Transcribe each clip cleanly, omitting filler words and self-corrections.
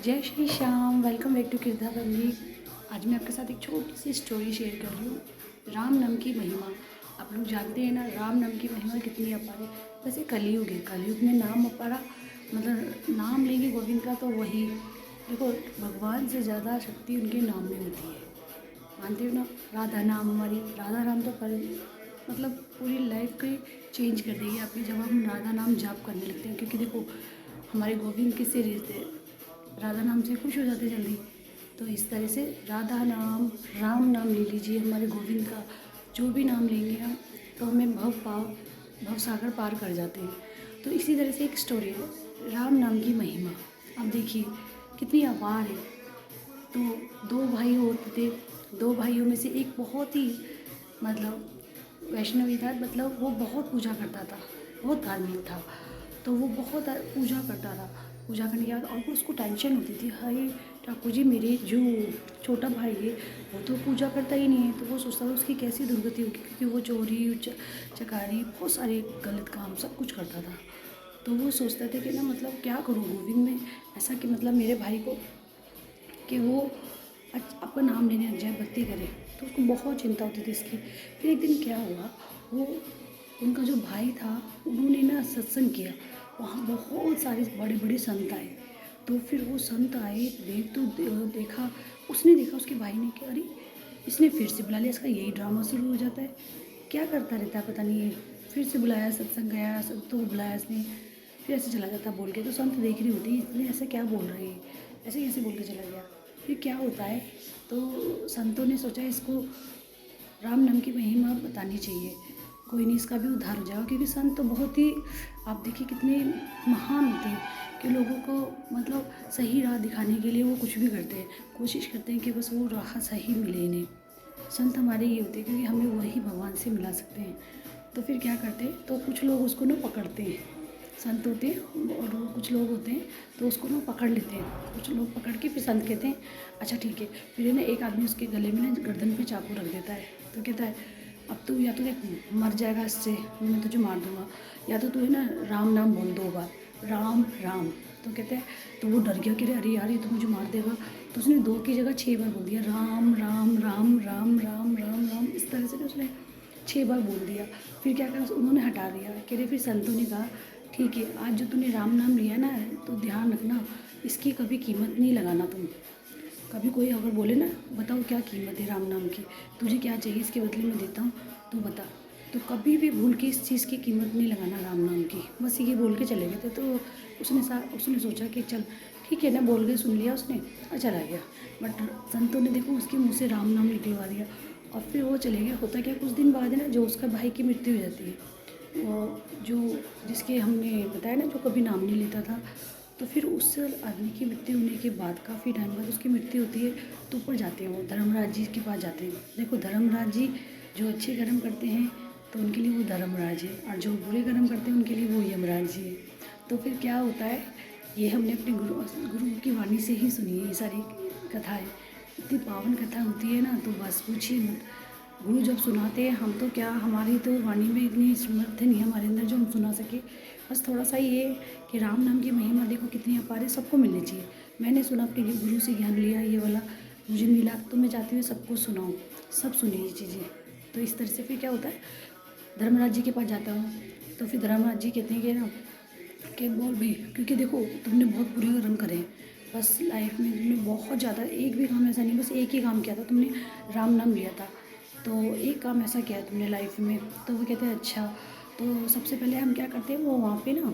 जय Shri Shyam. Welcome back to Kirdar family. आज मैं आपके साथ एक छोटी सी स्टोरी शेयर कर रही हूँ। राम नाम की महिमा। आप लोग जानते हैं ना, राम नाम की महिमा कितनी अपार है। वैसे कलयुग है, कलयुग में नाम अपारा मतलब नाम लेंगे गोविंद का तो वही देखो, भगवान से ज़्यादा शक्ति उनके नाम में होती है। मानते हो ना, राधा नाम, हमारी राधा नाम तो पर मतलब पूरी लाइफ को चेंज कर देगी आपकी जब हम राधा नाम जाप करने लगते हैं। क्योंकि देखो, हमारे गोविंद किससे रिश्ते, राधा नाम से खुश हो जाते जल्दी। तो इस तरह से राधा नाम, राम नाम ले लीजिए, हमारे गोविंद का जो भी नाम लेंगे हम तो हमें भव सागर पार कर जाते हैं। तो इसी तरह से एक स्टोरी है, राम नाम की महिमा। अब देखिए कितनी अपार है। तो दो भाई होते थे, दो भाइयों में से एक बहुत ही मतलब वैष्णवी था, मतलब वो बहुत पूजा करता था, बहुत धार्मिक था। तो वो बहुत पूजा करता था। पूजा करने के बाद और उसको टेंशन होती थी, हाय ठाकुर जी, मेरे जो छोटा भाई है वो तो पूजा करता ही नहीं है। तो वो सोचता था उसकी कैसी दुर्गति होगी, क्योंकि वो चोरी चकारी बहुत सारे गलत काम सब कुछ करता था। तो वो सोचता था कि ना मतलब क्या करूँ गोविंद में ऐसा कि मतलब मेरे भाई को कि वो आपका नाम लेने लग जाए, भक्ति करे। तो उसको बहुत चिंता होती थी इसकी। फिर एक दिन क्या हुआ, वो उनका जो भाई था उन्होंने ना सत्संग किया। वहाँ बहुत सारे बड़े बड़े संत आए। तो फिर वो संत आए, देखा, उसने देखा उसके भाई ने कि अरे इसने फिर से बुला लिया, इसका यही ड्रामा शुरू हो जाता है, क्या करता रहता है पता नहीं है। फिर से बुलाया, सत्संग गया, संतों को बुलाया इसने, फिर ऐसे चला जाता बोल के। तो संत देख रही होती इसने ऐसे क्या बोल रही है, ऐसे कैसे बोल के चला गया। फिर क्या होता है, तो संतों ने सोचा इसको राम नाम की महिमा बतानी चाहिए, कोई नहीं इसका भी उद्धार हो जाएगा। क्योंकि संत तो बहुत ही, आप देखिए कितने महान होते हैं कि लोगों को मतलब सही राह दिखाने के लिए वो कुछ भी करते हैं, कोशिश करते हैं कि बस वो राह सही मिले इन्हें। संत हमारे ये होते हैं क्योंकि हमें वही भगवान से मिला सकते हैं। तो फिर क्या करते हैं, तो कुछ लोग उसको ना पकड़ते हैं, संत होते हैं और वो कुछ लोग होते हैं तो उसको ना पकड़ लेते हैं। कुछ लोग पकड़ के फिर संत कहते हैं अच्छा ठीक है। फिर ना एक आदमी उसके गले में ना गर्दन पे चाकू रख देता है। तो कहता है अब तू या तो देख मर जाएगा इससे, मैं तुझे मार दूंगा, या तो तू है ना राम नाम बोल 2 बार, राम राम। तो कहते हैं, तो वो डर गया कि अरे यार ये तो मुझे मार देगा। तो उसने 2 की जगह 6 बार बोल दिया, राम राम राम राम राम राम राम। इस तरह से उसने 6 बार बोल दिया। फिर क्या करा, उन्होंने हटा दिया। कह रहे फिर संतों ने कहा ठीक है, आज जो तूने राम नाम लिया ना तो ध्यान रखना, इसकी कभी कीमत नहीं लगाना तुम। कभी कोई अगर बोले ना बताओ क्या कीमत है राम नाम की, तुझे क्या चाहिए इसके बदले में देता हूँ, तू बता। तो कभी भी भूल के इस चीज़ की कीमत नहीं लगाना राम नाम की। बस ये बोल के चले गए थे। तो उसने सोचा कि चल ठीक है ना, बोल के सुन लिया उसने और चला गया। बट संतों ने देखो उसके मुँह से राम नाम निकलवा दिया और फिर वो चले गया। होता क्या, कुछ दिन बाद है ना जो उसका भाई की मृत्यु हो जाती है, वो जो जिसके हमने बताया ना जो कभी नाम नहीं लेता था। तो फिर उस आदमी की मृत्यु होने के बाद काफ़ी टाइम बाद उसकी मृत्यु होती है। तो ऊपर जाते हैं, वो धर्मराज जी के पास जाते हैं। देखो धर्मराज जी जो अच्छे कर्म करते हैं तो उनके लिए वो धर्मराज है, और जो बुरे कर्म करते हैं उनके लिए वो यमराज जी है। तो फिर क्या होता है, ये हमने अपने गुरु की वाणी से ही सुनी है ये सारी कथाएँ। इतनी पावन कथा होती है ना, तो बस पूछिए मत। गुरु जब सुनाते हैं, हम तो क्या, हमारी तो वाणी में इतनी समर्थ नहीं है हमारे अंदर जो हम सुना सके। बस थोड़ा सा ये कि राम नाम की महिमा देखो कितनी अपार है, सबको मिलनी चाहिए। मैंने सुना अपने गुरु से ज्ञान लिया, ये वाला मुझे मिला, तो मैं चाहती हूँ सबको सुनाऊँ, सब सुने ये चीज़ें। तो इस तरह से फिर क्या होता है, धर्मराज जी के पास जाता हूँ। तो फिर धर्मराज जी कहते हैं कि ना कि बोल भी, क्योंकि देखो तुमने बहुत बुरे कर्म करे हैं, बस लाइफ में तुमने बहुत ज़्यादा, एक भी काम ऐसा नहीं, बस एक ही काम किया था तुमने, राम नाम लिया था। तो एक काम ऐसा किया है तुमने लाइफ में। तो वो कहते हैं अच्छा। तो सबसे पहले हम क्या करते हैं, वो वहाँ पे ना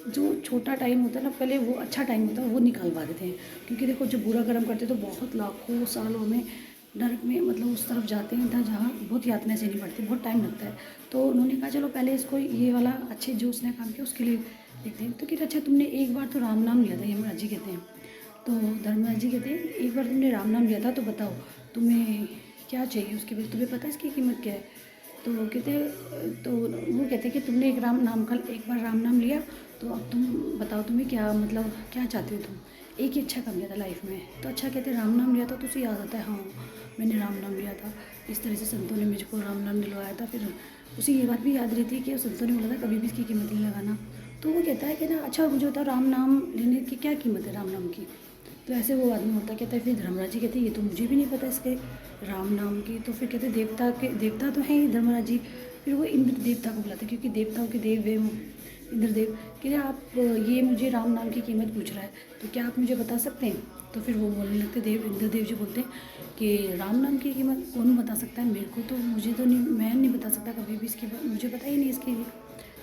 जो छोटा टाइम होता है ना, पहले वो अच्छा टाइम होता है वो निकालवा देते हैं। क्योंकि देखो जब बुरा कर्म करते हैं तो बहुत लाखों सालों में नरक में मतलब उस तरफ जाते हैं था जहाँ बहुत यातनाएं सहनी पड़ती है, बहुत टाइम लगता है। तो उन्होंने कहा चलो पहले इसको ये वाला अच्छे जो उसने काम किया उसके लिए देखते हैं। तो कहते अच्छा तुमने एक बार तो राम नाम लिया था, यमराज जी कहते हैं। तो धर्मराज जी कहते हैं एक बार तुमने राम नाम लिया था तो बताओ तुम्हें क्या चाहिए, उसके बाद तुम्हें पता है इसकी कीमत क्या है। तो तो वो कहते हैं कि तुमने एक बार राम नाम लिया, तो अब तुम बताओ तुम्हें क्या मतलब क्या चाहते हो तुम। एक ही अच्छा काम किया था लाइफ में। तो अच्छा कहते हैं राम नाम लिया था तो उसे याद आता है, हाँ मैंने राम नाम लिया था। इस तरह से संतों ने मुझको राम नाम दिलवाया था। फिर उसे ये बात भी याद रहती है कि संतों ने बोला था कभी भी इसकी कीमत नहीं लगाना। तो वो कहता है कि ना अच्छा मुझे बताओ राम नाम लेने की क्या कीमत है राम नाम की। तो ऐसे वो आदमी होता कहता है, फिर धर्मराज जी कहते हैं ये तो मुझे भी नहीं पता इसके राम नाम की। तो फिर कहते देवता तो हैं ही धर्मराज जी। फिर वो इंद्र देवता को बुलाते क्योंकि देवताओं के देव है वो इंद्रदेव। कि आप ये मुझे राम नाम की कीमत पूछ रहा है तो क्या आप मुझे बता सकते हैं। तो फिर वो बोलने लगते इंद्रदेव जी बोलते हैं कि राम नाम की कीमत कौन बता सकता है, मेरे को तो मुझे तो नहीं, मैं नहीं बता सकता कभी भी इसकी, मुझे पता ही नहीं इसकी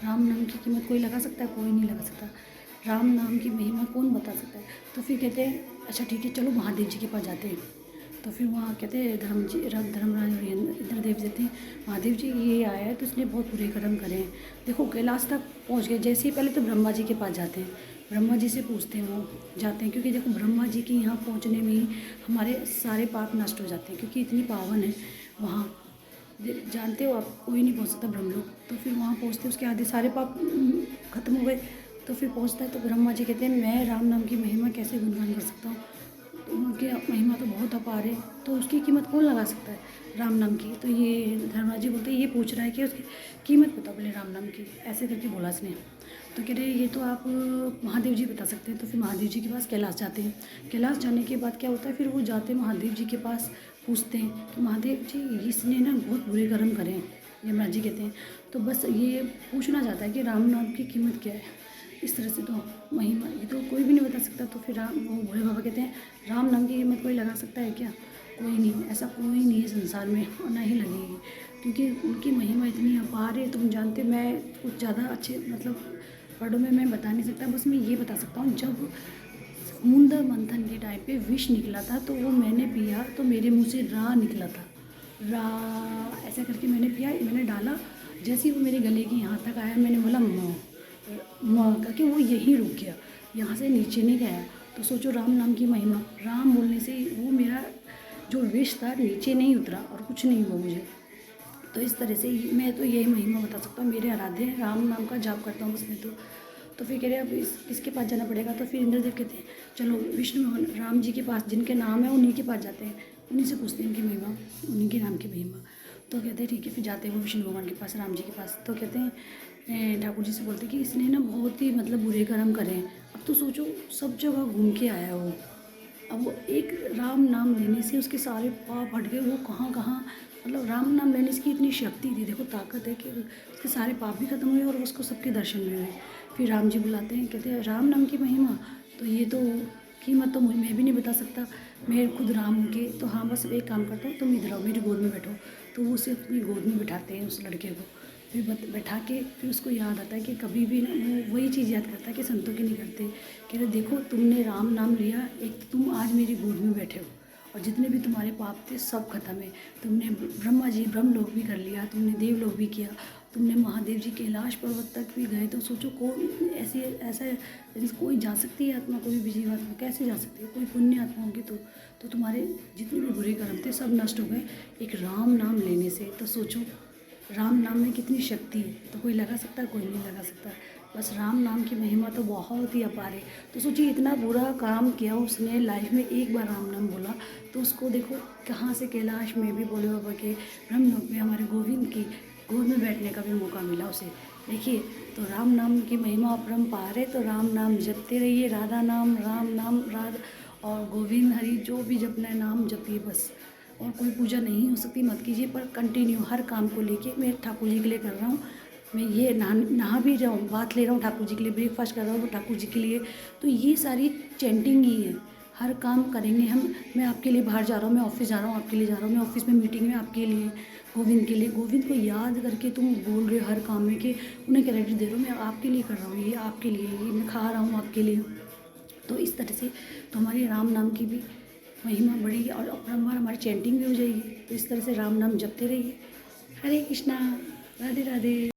राम नाम की कीमत कोई लगा सकता है, कोई नहीं लगा सकता। राम नाम की महिमा कौन बता सकता है। तो फिर कहते हैं अच्छा ठीक है चलो महादेव जी के पास जाते हैं। तो फिर वहाँ कहते हैं धर्मराज और इंद्रदेव देते हैं महादेव जी ये आया है तो इसने बहुत बुरे कर्म करे हैं, देखो कैलाश तक पहुँच गए। जैसे ही पहले तो ब्रह्मा जी के पास जाते हैं, ब्रह्मा जी से पूछते हैं, वो जाते हैं क्योंकि देखो ब्रह्मा जी के यहाँ पहुँचने में ही हमारे सारे पाप नष्ट हो जाते हैं क्योंकि इतनी पावन है वहाँ, जानते हो आप, कोई नहीं पहुँच सकता ब्रह्मलोक। तो फिर वहाँ पहुँचते उसके आधे सारे पाप खत्म हो गए। तो फिर पहुँचता है तो ब्रह्मा जी कहते हैं मैं राम नाम की महिमा कैसे गुणगान कर सकता हूँ, तो उनकी महिमा तो बहुत अपार है, तो उसकी कीमत कौन लगा सकता है राम नाम की। तो ये धर्मराज जी बोलते हैं ये पूछ रहा है कि उसकी कीमत बताओ बोले राम नाम की, ऐसे करके बोला उसने। तो कह रहे ये तो आप महादेव जी बता सकते हैं। तो फिर महादेव जी के पास कैलाश जाते हैं। कैलाश जाने के बाद क्या होता है, फिर वो जाते हैं महादेव जी के पास, पूछते हैं कि महादेव जी इसने ना बहुत बुरे कर्म करे हैं, यमराज जी कहते हैं। तो बस ये पूछना चाहता है कि राम नाम की कीमत क्या है। इस तरह से तो महिमा ये तो कोई भी नहीं बता सकता। तो फिर राम वो भोले बाबा कहते हैं राम नाम की कीमत कोई लगा सकता है क्या, कोई नहीं, ऐसा कोई नहीं है संसार में और ना ही लगेगी क्योंकि उनकी महिमा इतनी अपार है। तुम जानते, मैं कुछ ज़्यादा अच्छे मतलब वर्डों में मैं बता नहीं सकता, बस मैं ये बता सकता हूँ जब समुद्र मंथन के टाइम पे विष निकला था तो वो मैंने पिया तो मेरे मुंह से रा निकला था, रा ऐसा करके मैंने पिया, मैंने डाला, जैसे ही वो मेरे गले के यहाँ तक आया मैंने बोला माँ करके वो यहीं रुक गया, यहाँ से नीचे नहीं गया। तो सोचो राम नाम की महिमा, राम बोलने से वो मेरा जो विष था नीचे नहीं उतरा और कुछ नहीं हुआ मुझे। तो इस तरह से मैं तो यही महिमा बता सकता हूँ, मेरे आराध्य हैं, राम नाम का जाप करता हूँ बस मैं तो फिर कह रहे अब इसके पास जाना पड़ेगा। तो फिर इंद्रदेव कहते हैं चलो विष्णु भगवान राम जी के पास जिनके नाम है उन्हीं के पास जाते हैं, उन्हीं से पूछते हैं इनकी महिमा, उन्हीं के नाम की महिमा। तो कहते हैं ठीक है, फिर जाते हैं वो विष्णु भगवान के पास, राम जी के पास। तो कहते हैं ठाकुर जी से बोलते हैं कि इसने ना बहुत ही मतलब बुरे कर्म करे हैं। अब तो सोचो सब जगह घूम के आया वो, अब वो एक राम नाम लेने से उसके सारे पाप हट गए। वो कहाँ कहाँ मतलब राम नाम लेने की इतनी शक्ति थी, देखो ताकत है कि उसके सारे पाप भी खत्म हुए और उसको सबके दर्शन भी हुए। फिर राम जी बुलाते हैं, कहते हैं राम नाम की महिमा तो ये तो कीमत तो मैं भी नहीं बता सकता, मैं खुद राम हूँ के। तो हाँ बस एक काम करता हूँ, तुम इधर आओ मेरी गोद में बैठो। तो वो उसे अपनी गोद में बिठाते हैं उस लड़के को, फिर बैठा के फिर उसको याद आता है कि कभी भी ना वो वही चीज़ याद करता है कि संतों की नहीं करते। कह रहे देखो तुमने राम नाम लिया, एक तो तुम आज मेरी गोद में बैठे हो और जितने भी तुम्हारे पाप थे सब खत्म है। तुमने ब्रह्मा जी ब्रह्मलोक भी कर लिया, तुमने देवलोक भी किया, तुमने महादेव जी कैलाश पर्वत तक भी गए। तो सोचो कौन ऐसा कोई जा सकती है आत्मा, कोई भी जीव आत्मा कैसे जा सकती है, कोई पुण्य आत्मा होगी तो तुम्हारे जितने भी बुरे कर्म थे सब नष्ट हो गए एक राम नाम लेने से। तो सोचो राम नाम में कितनी शक्ति है, तो कोई लगा सकता है, कोई नहीं लगा सकता। बस राम नाम की महिमा तो बहुत ही अपार है। तो सोचिए इतना बुरा काम किया उसने, लाइफ में एक बार राम नाम बोला तो उसको देखो कहाँ से कैलाश में भी भोले बाबा के ब्रह्मलोक में हमारे गोविंद की गोद में बैठने का भी मौका मिला उसे। देखिए तो राम नाम की महिमा अपरंपार है। तो राम नाम जपते रहिए, राधा नाम, राम नाम, राधा और गोविंद हरि जो भी जपना है नाम जपिए बस। और कोई पूजा नहीं हो सकती मत कीजिए, पर कंटिन्यू हर काम को लेके मैं ठाकुर जी के लिए कर रहा हूँ। मैं ये नहा भी रहा हूँ, बात ले रहा हूँ ठाकुर जी के लिए, ब्रेकफास्ट कर रहा हूँ तो ठाकुर जी के लिए। तो ये सारी चैंटिंग ही है, हर काम करेंगे हम। मैं आपके लिए बाहर जा रहा हूँ, मैं ऑफिस जा रहा हूँ आपके लिए जा रहा हूँ, मैं ऑफिस में मीटिंग में आपके लिए, गोविंद के लिए, गोविंद को याद करके तुम बोल रहे हो हर काम में कि उन्हें क्रेडिट दे रहे हो, मैं आपके लिए कर रहा हूँ, ये आपके लिए, ये मैं खा रहा हूँ आपके लिए। तो इस तरह से तो हमारी राम नाम की भी महिमा बढ़ेगी और अपरंपार हमारी चैंटिंग भी हो जाएगी। तो इस तरह से राम नाम जपते रहिए। हरे कृष्णा, राधे राधे।